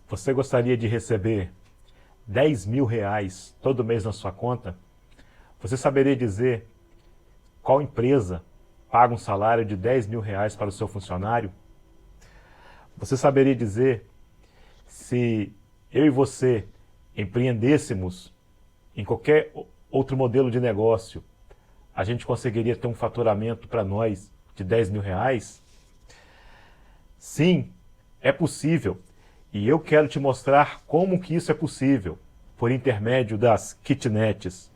Você gostaria de receber 10 mil reais todo mês na sua conta? Você saberia dizer qual empresa paga um salário de 10 mil reais para o seu funcionário? Você saberia dizer se eu e você empreendêssemos em qualquer outro modelo de negócio, a gente conseguiria ter um faturamento para nós de 10 mil reais? Sim, é possível. E eu quero te mostrar como que isso é possível, por intermédio das kitnets.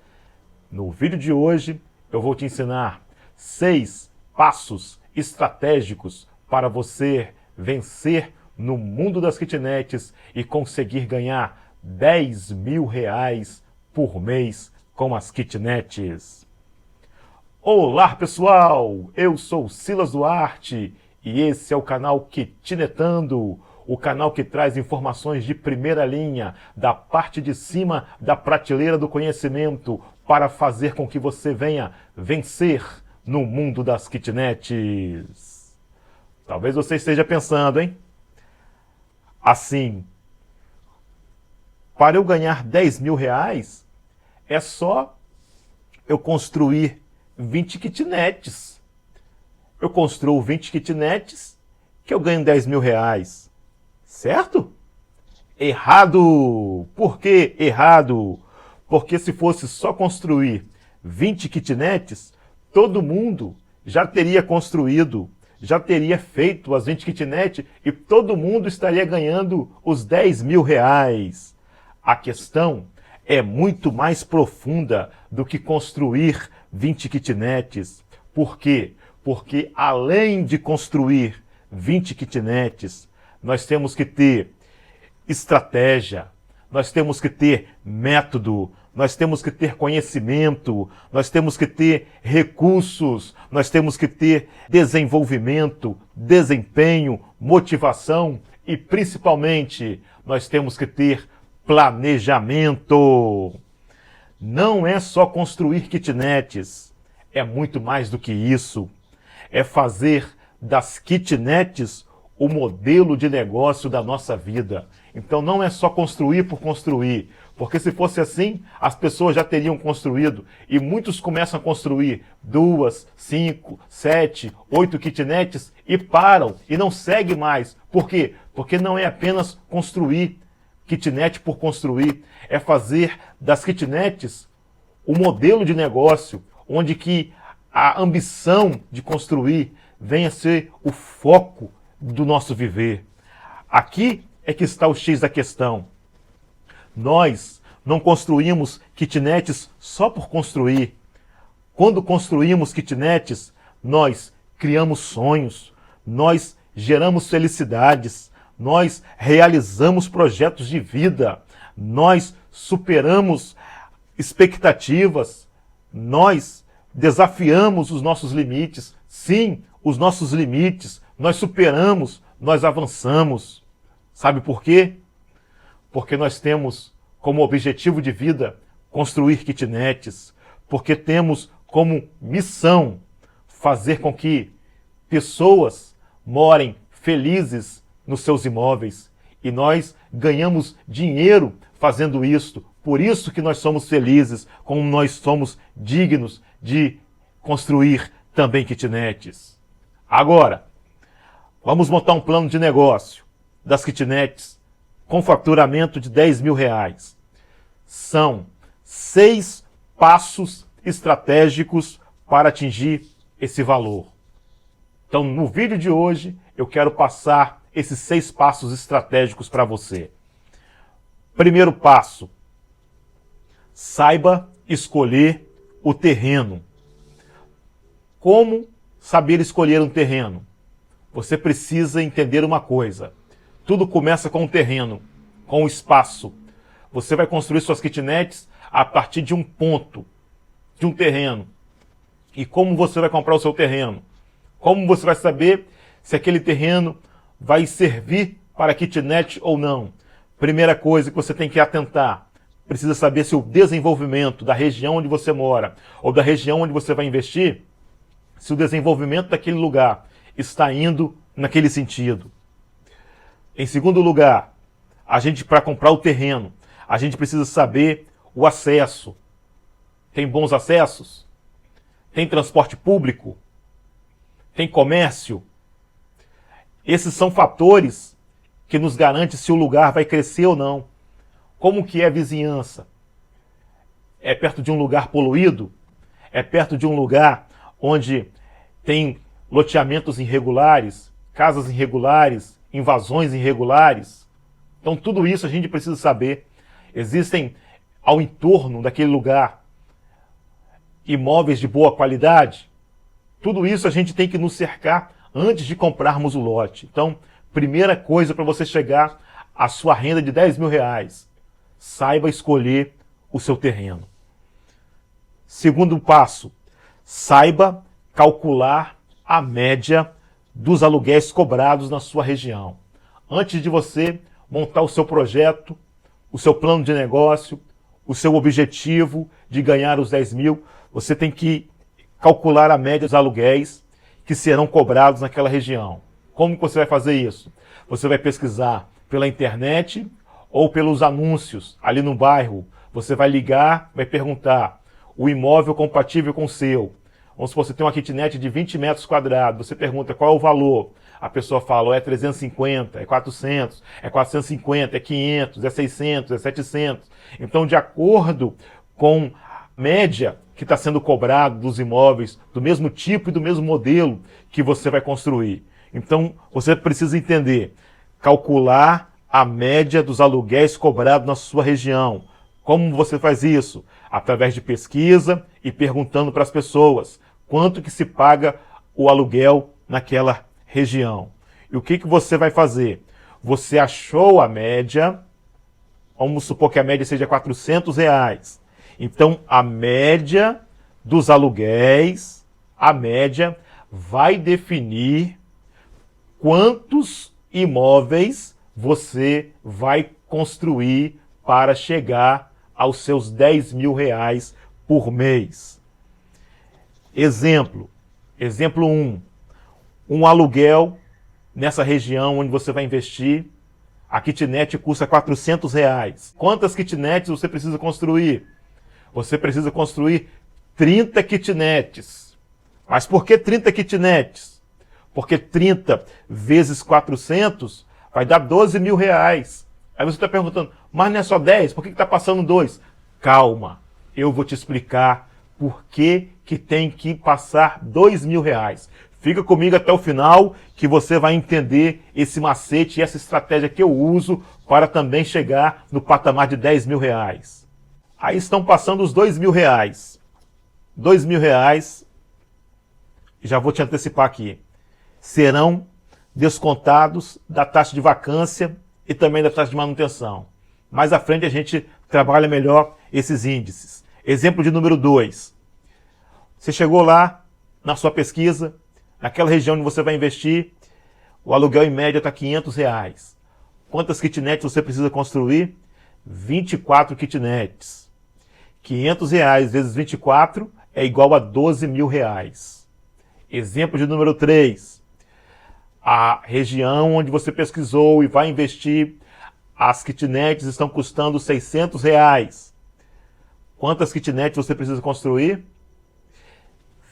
No vídeo de hoje, eu vou te ensinar 6 passos estratégicos para você vencer no mundo das kitnets e conseguir ganhar 10 mil reais por mês com as kitnets. Olá pessoal, eu sou Silas Duarte e esse é o canal Kitnetando, o canal que traz informações de primeira linha, da parte de cima da prateleira do conhecimento, para fazer com que você venha vencer no mundo das kitnets. Talvez você esteja pensando, hein? Assim, para eu ganhar 10 mil reais, é só eu construir 20 kitnets. Eu construo 20 kitnets que eu ganho 10 mil reais. Certo? Errado! Por que errado? Porque se fosse só construir 20 kitnets, todo mundo já teria construído, já teria feito as 20 kitnets e todo mundo estaria ganhando os 10 mil reais. A questão é muito mais profunda do que construir 20 kitnets. Por quê? Porque além de construir 20 kitnets, nós temos que ter estratégia, nós temos que ter método, nós temos que ter conhecimento, nós temos que ter recursos, nós temos que ter desenvolvimento, desempenho, motivação e, principalmente, nós temos que ter planejamento. Não é só construir kitnets, é muito mais do que isso. É fazer das kitnets o modelo de negócio da nossa vida. Então não é só construir por construir, porque se fosse assim, as pessoas já teriam construído, e muitos começam a construir 2, 5, 7, 8 kitnets e param, e não seguem mais. Por quê? Porque não é apenas construir kitnet por construir, é fazer das kitnets o modelo de negócio, onde que a ambição de construir venha a ser o foco do nosso viver. Aqui é que está o X da questão. Nós não construímos kitnets só por construir. Quando construímos kitnets, nós criamos sonhos, nós geramos felicidades, nós realizamos projetos de vida, nós superamos expectativas, nós desafiamos os nossos limites. Sim, os nossos limites, nós superamos, nós avançamos. Sabe por quê? Porque nós temos como objetivo de vida construir kitnets, porque temos como missão fazer com que pessoas morem felizes nos seus imóveis. E nós ganhamos dinheiro fazendo isto. Por isso que nós somos felizes, como nós somos dignos de construir também kitnets. Agora, vamos montar um plano de negócio das kitnets com faturamento de 10 mil reais. São 6 passos estratégicos para atingir esse valor. Então, no vídeo de hoje, eu quero passar esses 6 passos estratégicos para você. Primeiro passo: saiba escolher o terreno. Como saber escolher um terreno? Você precisa entender uma coisa. Tudo começa com o terreno, com o espaço. Você vai construir suas kitnets a partir de um ponto, de um terreno. E como você vai comprar o seu terreno? Como você vai saber se aquele terreno vai servir para kitnet ou não? Primeira coisa que você tem que atentar. Precisa saber se o desenvolvimento da região onde você mora ou da região onde você vai investir, se o desenvolvimento daquele lugar está indo naquele sentido. Em segundo lugar, para comprar o terreno, a gente precisa saber o acesso. Tem bons acessos? Tem transporte público? Tem comércio? Esses são fatores que nos garantem se o lugar vai crescer ou não. Como que é a vizinhança? É perto de um lugar poluído? É perto de um lugar onde tem loteamentos irregulares, casas irregulares, invasões irregulares? Então tudo isso a gente precisa saber. Existem ao entorno daquele lugar imóveis de boa qualidade? Tudo isso a gente tem que nos cercar antes de comprarmos o lote. Então, primeira coisa para você chegar à sua renda de 10 mil reais, saiba escolher o seu terreno. Segundo passo, saiba calcular a média dos aluguéis cobrados na sua região. Antes de você montar o seu projeto, o seu plano de negócio, o seu objetivo de ganhar os 10 mil, você tem que calcular a média dos aluguéis que serão cobrados naquela região. Como que você vai fazer isso? Você vai pesquisar pela internet ou pelos anúncios ali no bairro. Você vai ligar, vai perguntar o imóvel compatível com o seu. Vamos supor, você tem uma kitnet de 20 metros quadrados, você pergunta qual é o valor. A pessoa fala, é 350, é 400, é 450, é 500, é 600, é 700. Então, de acordo com a média que está sendo cobrado dos imóveis, do mesmo tipo e do mesmo modelo que você vai construir. Então, você precisa entender, calcular a média dos aluguéis cobrados na sua região. Como você faz isso? Através de pesquisa e perguntando para as pessoas quanto que se paga o aluguel naquela região. E o que você vai fazer? Você achou a média, vamos supor que a média seja R$400. Então, a média dos aluguéis, a média vai definir quantos imóveis você vai construir para chegar aos seus 10 mil reais por mês. Exemplo 1. Um aluguel nessa região onde você vai investir, a kitnet custa R$400. Quantas kitnets você precisa construir? Você precisa construir 30 kitnets. Mas por que 30 kitnets? Porque 30 vezes 400 vai dar 12 mil reais. Aí você está perguntando, mas não é só 10? Por que está passando 2? Calma, eu vou te explicar por que tem que passar 2 mil reais. Fica comigo até o final que você vai entender esse macete e essa estratégia que eu uso para também chegar no patamar de 10 mil reais. Aí estão passando os 2 mil reais. 2 mil reais, já vou te antecipar aqui, serão descontados da taxa de vacância e também da taxa de manutenção. Mais à frente a gente trabalha melhor esses índices. Exemplo de número 2. Você chegou lá na sua pesquisa, naquela região onde você vai investir, o aluguel em média está R$500. Quantas kitnets você precisa construir? 24 kitnets. R$500 vezes 24 é igual a 12 mil reais. Exemplo de número 3. A região onde você pesquisou e vai investir, as kitnets estão custando R$600. Quantas kitnets você precisa construir?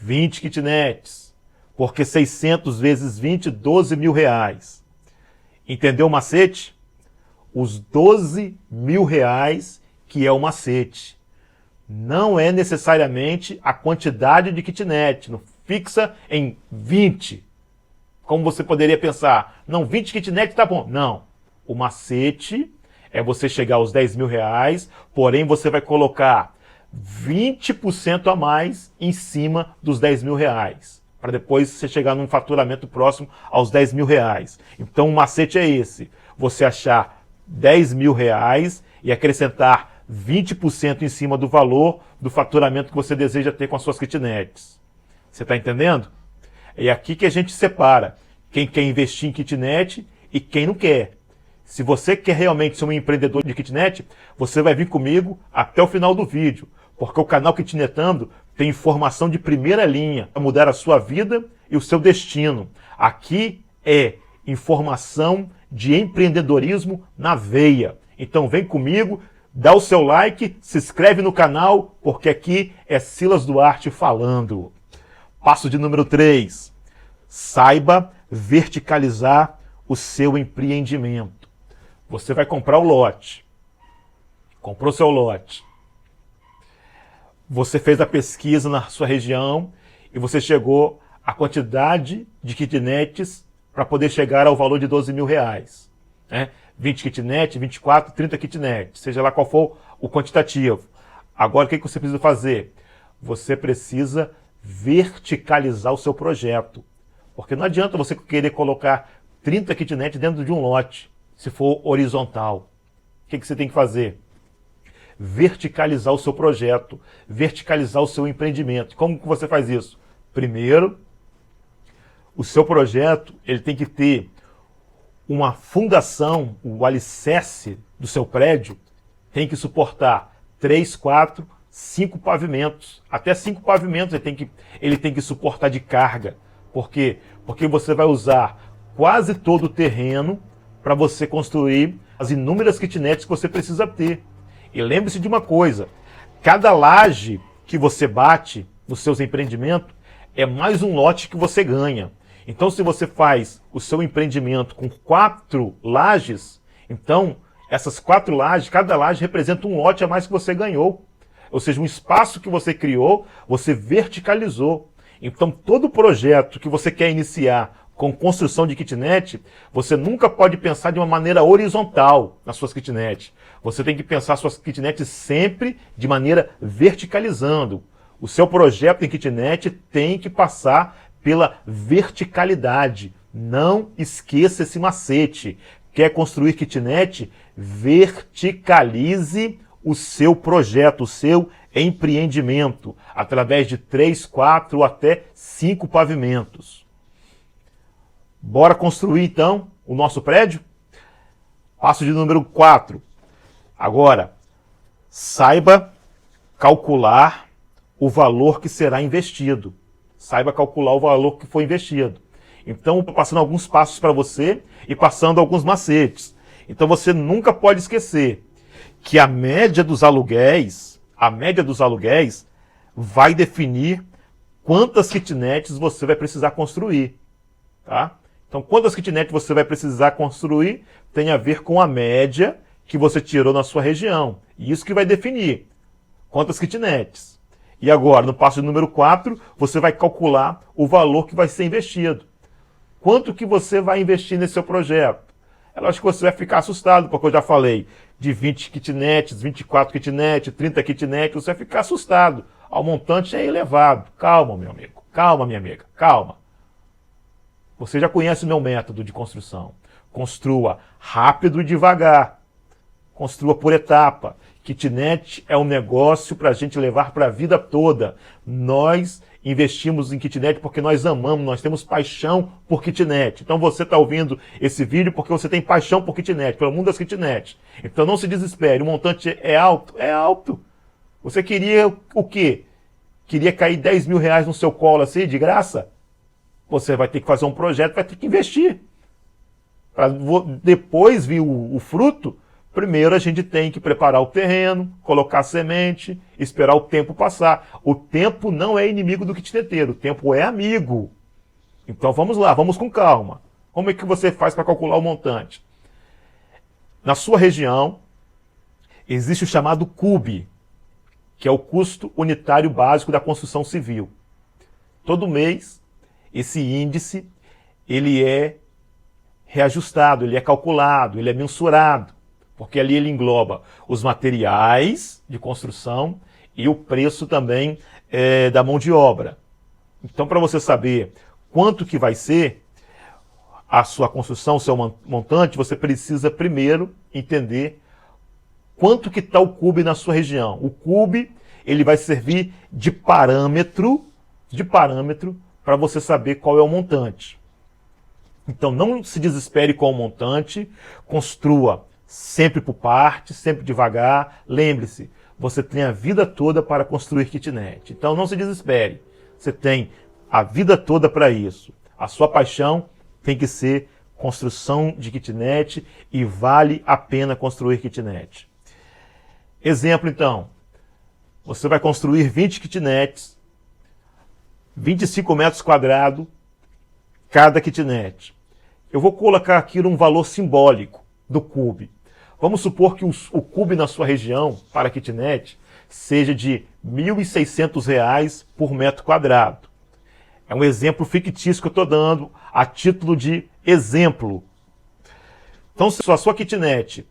20 kitnets. Porque 600 vezes 20, 12 mil reais. Entendeu o macete? Os 12 mil reais que é o macete. Não é necessariamente a quantidade de kitnet. Não fixa em 20. Como você poderia pensar, não, 20 kitnets tá bom. Não. O macete é você chegar aos 10 mil reais, porém você vai colocar 20% a mais em cima dos 10 mil reais. Para depois você chegar num faturamento próximo aos 10 mil reais. Então o macete é esse. Você achar 10 mil reais e acrescentar 20% em cima do valor do faturamento que você deseja ter com as suas kitnets. Você está entendendo? É aqui que a gente separa quem quer investir em kitnet e quem não quer. Se você quer realmente ser um empreendedor de kitnet, você vai vir comigo até o final do vídeo, porque o canal Kitnetando tem informação de primeira linha para mudar a sua vida e o seu destino. Aqui é informação de empreendedorismo na veia. Então vem comigo, dá o seu like, se inscreve no canal, porque aqui é Silas Duarte falando. Passo de número 3. Saiba verticalizar o seu empreendimento. Você vai comprar o lote. Comprou seu lote. Você fez a pesquisa na sua região e você chegou à quantidade de kitnets para poder chegar ao valor de R$12.000. Né? 20 kitnets, 24, 30 kitnets, seja lá qual for o quantitativo. Agora o que você precisa fazer? Você precisa verticalizar o seu projeto. Porque não adianta você querer colocar 30 kitnets dentro de um lote, se for horizontal. O que você tem que fazer? Verticalizar o seu projeto, verticalizar o seu empreendimento. Como que você faz isso? Primeiro, o seu projeto ele tem que ter uma fundação, o alicerce do seu prédio tem que suportar 3, 4, 5 pavimentos. Até 5 pavimentos ele tem que suportar de carga. Por quê? Porque você vai usar quase todo o terreno para você construir as inúmeras kitnets que você precisa ter. E lembre-se de uma coisa, cada laje que você bate nos seus empreendimentos é mais um lote que você ganha. Então se você faz o seu empreendimento com 4 lajes, então essas 4 lajes, cada laje representa um lote a mais que você ganhou. Ou seja, um espaço que você criou, você verticalizou. Então todo projeto que você quer iniciar com construção de kitnet, você nunca pode pensar de uma maneira horizontal nas suas kitnets. Você tem que pensar suas kitnets sempre de maneira verticalizando. O seu projeto em kitnet tem que passar pela verticalidade. Não esqueça esse macete. Quer construir kitnet? Verticalize o seu projeto, o seu empreendimento, através de 3, 4 ou até 5 pavimentos. Bora construir então o nosso prédio? Passo de número 4. Agora, saiba calcular o valor que será investido. Saiba calcular o valor que foi investido. Então, passando alguns passos para você e passando alguns macetes. Então, você nunca pode esquecer que a média dos aluguéis vai definir quantas kitnets você vai precisar construir. Tá? Então, quantas kitnets você vai precisar construir tem a ver com a média que você tirou na sua região. E isso que vai definir quantas kitnets. E agora, no passo número 4, você vai calcular o valor que vai ser investido. Quanto que você vai investir nesse seu projeto? É lógico que você vai ficar assustado, porque eu já falei de 20 kitnets, 24 kitnets, 30 kitnets, você vai ficar assustado. O montante é elevado. Calma, meu amigo. Calma, minha amiga. Calma. Você já conhece o meu método de construção. Construa rápido e devagar. Construa por etapa. Kitnet é um negócio para a gente levar para a vida toda. Nós investimos em kitnet porque nós amamos, nós temos paixão por kitnet. Então você está ouvindo esse vídeo porque você tem paixão por kitnet, pelo mundo das kitnets. Então não se desespere, o montante é alto? É alto. Você queria o quê? Queria cair R$10.000 no seu colo assim, de graça? Você vai ter que fazer um projeto, vai ter que investir. Para depois vir o fruto, primeiro a gente tem que preparar o terreno, colocar a semente, esperar o tempo passar. O tempo não é inimigo do kitneteiro, o tempo é amigo. Então vamos lá, vamos com calma. Como é que você faz para calcular o montante? Na sua região, existe o chamado CUB, que é o custo unitário básico da construção civil. Todo mês, esse índice ele é reajustado, ele é calculado, ele é mensurado. Porque ali ele engloba os materiais de construção e o preço também da mão de obra. Então, para você saber quanto que vai ser a sua construção, o seu montante, você precisa primeiro entender quanto que está o CUB na sua região. O CUB ele vai servir de parâmetro para você saber qual é o montante. Então, não se desespere com o montante, construa sempre por partes, sempre devagar. Lembre-se, você tem a vida toda para construir kitnet. Então não se desespere. Você tem a vida toda para isso. A sua paixão tem que ser construção de kitnet e vale a pena construir kitnet. Exemplo, então, você vai construir 20 kitnets, 25 metros quadrados cada kitnet. Eu vou colocar aqui um valor simbólico do cube. Vamos supor que o cube na sua região, para kitnet, seja de R$ 1.600 por metro quadrado. É um exemplo fictício que eu estou dando a título de exemplo. Então, se a sua kitnet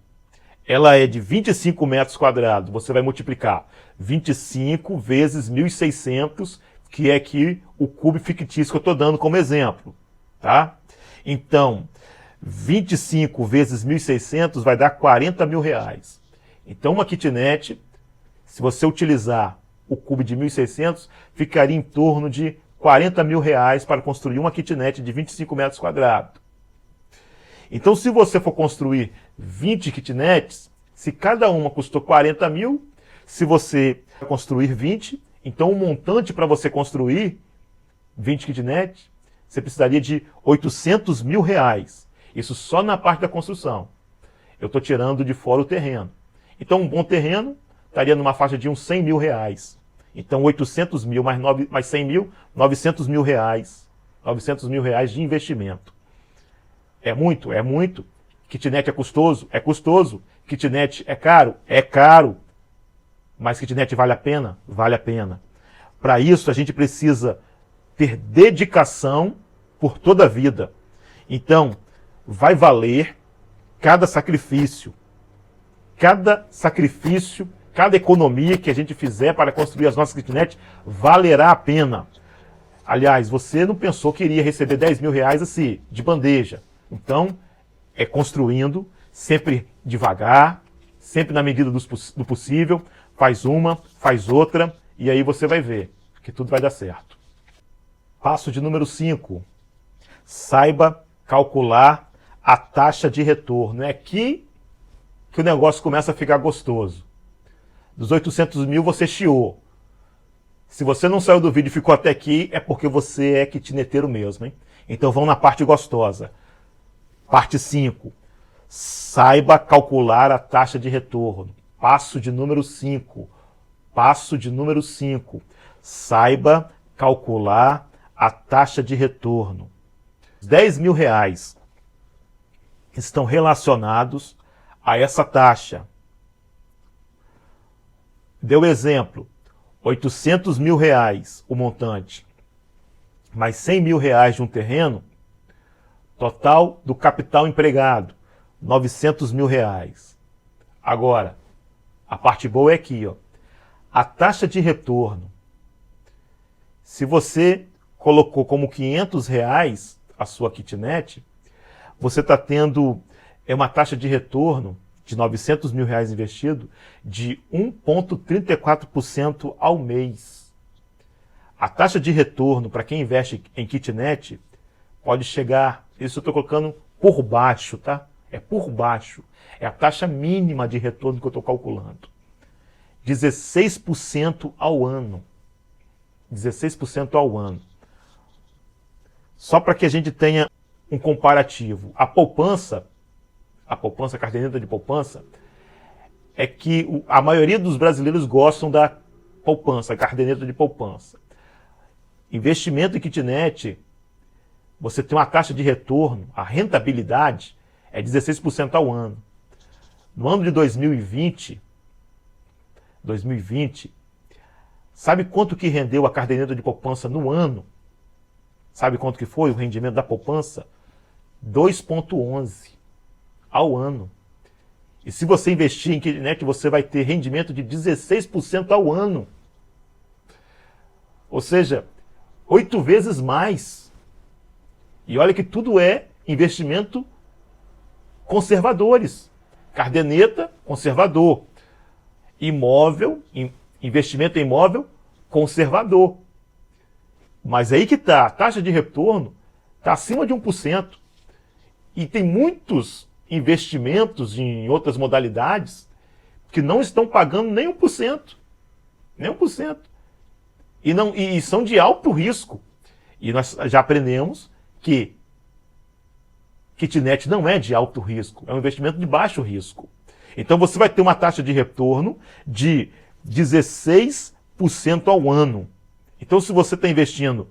ela é de 25 metros quadrados, você vai multiplicar 25 vezes 1.600, que é aqui o cube fictício que eu estou dando como exemplo. Tá? Então, 25 vezes 1.600 vai dar R$ 40 mil. Então, uma kitnet, se você utilizar o cube de 1.600, ficaria em torno de R$ 40 mil para construir uma kitnet de 25 metros quadrados. Então, se você for construir 20 kitnets, se cada uma custou 40 mil, se você construir 20, então o montante para você construir 20 kitnets, você precisaria de R$ 800 mil. Isso só na parte da construção. Eu estou tirando de fora o terreno. Então, um bom terreno estaria numa faixa de uns R$ 100 mil. Então, 800 mil mais 100 mil, 900 mil reais. 900 mil reais de investimento. É muito? É muito. Kitnet é custoso? É custoso. Kitnet é caro? É caro. Mas kitnet vale a pena? Vale a pena. Para isso, a gente precisa ter dedicação por toda a vida. Então, vai valer cada sacrifício. Cada sacrifício, cada economia que a gente fizer para construir as nossas kitnets valerá a pena. Aliás, você não pensou que iria receber 10 mil reais assim, de bandeja. Então, é construindo, sempre devagar, sempre na medida do possível, faz uma, faz outra, e aí você vai ver que tudo vai dar certo. Passo de número 5. Saiba calcular a taxa de retorno. É aqui que o negócio começa a ficar gostoso. Dos 800 mil você chiou. Se você não saiu do vídeo e ficou até aqui, é porque você é kitneteiro mesmo, hein? Então vamos na parte gostosa. Parte 5. Saiba calcular a taxa de retorno. Passo de número 5. Passo de número 5. Saiba calcular a taxa de retorno. 10 mil reais estão relacionados a essa taxa. Deu exemplo, 800 mil reais o montante, mais 100 mil reais de um terreno, total do capital empregado, 900 mil reais. Agora, a parte boa é aqui, ó, a taxa de retorno. Se você colocou como 500 reais a sua kitnet, você está tendo uma taxa de retorno de 900 mil reais investido de 1,34% ao mês. A taxa de retorno para quem investe em kitnet pode chegar, isso eu estou colocando por baixo, tá? É por baixo. É a taxa mínima de retorno que eu estou calculando. 16% ao ano. 16% ao ano. Só para que a gente tenha um comparativo. A poupança, a caderneta de poupança, é que a maioria dos brasileiros gostam da poupança, a caderneta de poupança. Investimento em kitnet, você tem uma taxa de retorno, a rentabilidade é 16% ao ano. No ano de 2020, sabe quanto que rendeu a caderneta de poupança no ano? Sabe quanto que foi o rendimento da poupança? 2,11 ao ano. E se você investir em kitnet, você vai ter rendimento de 16% ao ano. Ou seja, 8 vezes mais. E olha que tudo é investimento conservadores. Caderneta, conservador. Imóvel, investimento em imóvel, conservador. Mas aí que está, a taxa de retorno está acima de 1%. E tem muitos investimentos em outras modalidades que não estão pagando nem 1%. Nem 1%. E são de alto risco. E nós já aprendemos que kitnet não é de alto risco, é um investimento de baixo risco. Então você vai ter uma taxa de retorno de 16% ao ano. Então se você está investindo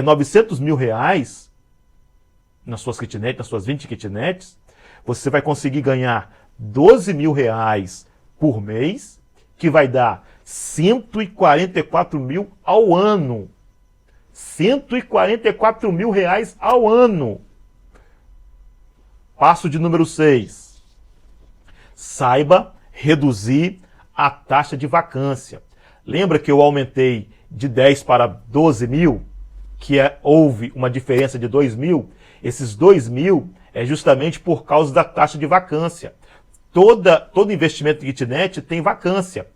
900 mil reais nas suas kitnets, nas suas 20 kitnets, você vai conseguir ganhar 12 mil reais por mês, que vai dar 144 mil ao ano. 144 mil reais ao ano. Passo de número 6. Saiba reduzir a taxa de vacância. Lembra que eu aumentei de 10 para 12 mil? Houve uma diferença de 2 mil? Esses 2 mil é justamente por causa da taxa de vacância. Todo investimento em kitnet tem vacância.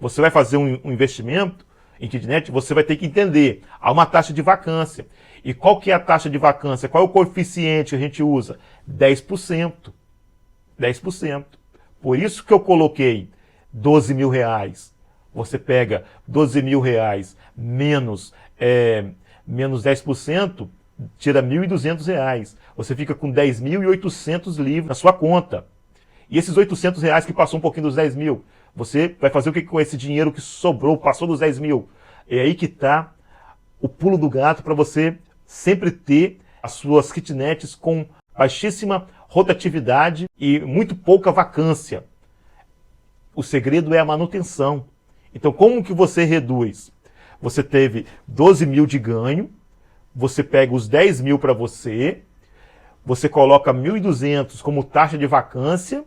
Você vai fazer um investimento em kitnet, você vai ter que entender. Há uma taxa de vacância. E qual que é a taxa de vacância? Qual é o coeficiente que a gente usa? 10%. 10%. Por isso que eu coloquei 12 mil reais. Você pega 12 mil reais menos 10%, tira 1.200 reais. Você fica com 10.800 livres na sua conta. E esses 800 reais que passou um pouquinho dos 10 mil, você vai fazer o que com esse dinheiro que sobrou, passou dos 10 mil? É aí que está o pulo do gato para você sempre ter as suas kitnets com baixíssima rotatividade e muito pouca vacância. O segredo é a manutenção. Então, como que você reduz? Você teve 12 mil de ganho, você pega os 10 mil para você coloca 1.200 como taxa de vacância,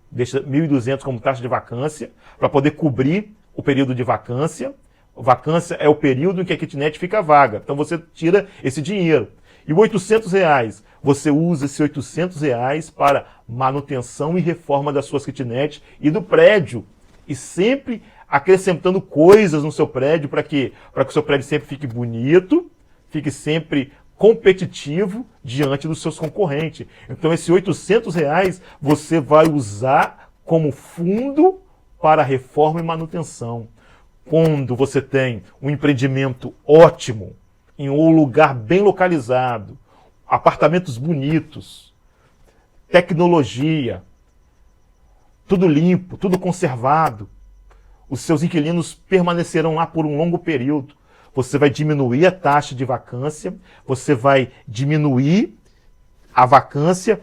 deixa 1.200 como taxa de vacância, para poder cobrir o período de vacância. Vacância é o período em que a kitnet fica vaga. Então você tira esse dinheiro. E o 800 reais, você usa esse 800 reais para manutenção e reforma das suas kitnets e do prédio. E sempre acrescentando coisas no seu prédio para que o seu prédio sempre fique bonito, fique sempre competitivo diante dos seus concorrentes. Então esse 800 reais você vai usar como fundo para reforma e manutenção. Quando você tem um empreendimento ótimo, em um lugar bem localizado, apartamentos bonitos, tecnologia, tudo limpo, tudo conservado, os seus inquilinos permanecerão lá por um longo período. Você vai diminuir a taxa de vacância, você vai diminuir a vacância,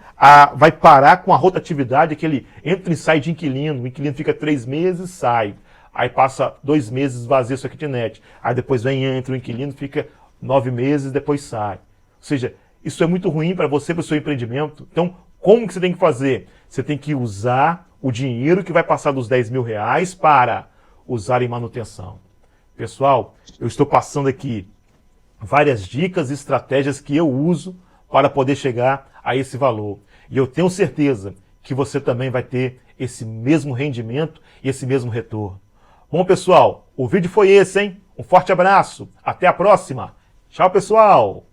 vai parar com a rotatividade, aquele entra e sai de inquilino, o inquilino fica 3 meses, sai. Aí passa 2 meses, vazia sua kitnet. Aí depois entra o inquilino, fica 9 meses, depois sai. Ou seja, isso é muito ruim para você, para o seu empreendimento. Então, como que você tem que fazer? Você tem que usar o dinheiro que vai passar dos 10 mil reais para usar em manutenção. Pessoal, eu estou passando aqui várias dicas e estratégias que eu uso para poder chegar a esse valor. E eu tenho certeza que você também vai ter esse mesmo rendimento e esse mesmo retorno. Bom, pessoal, o vídeo foi esse, hein? Um forte abraço, até a próxima. Tchau, pessoal!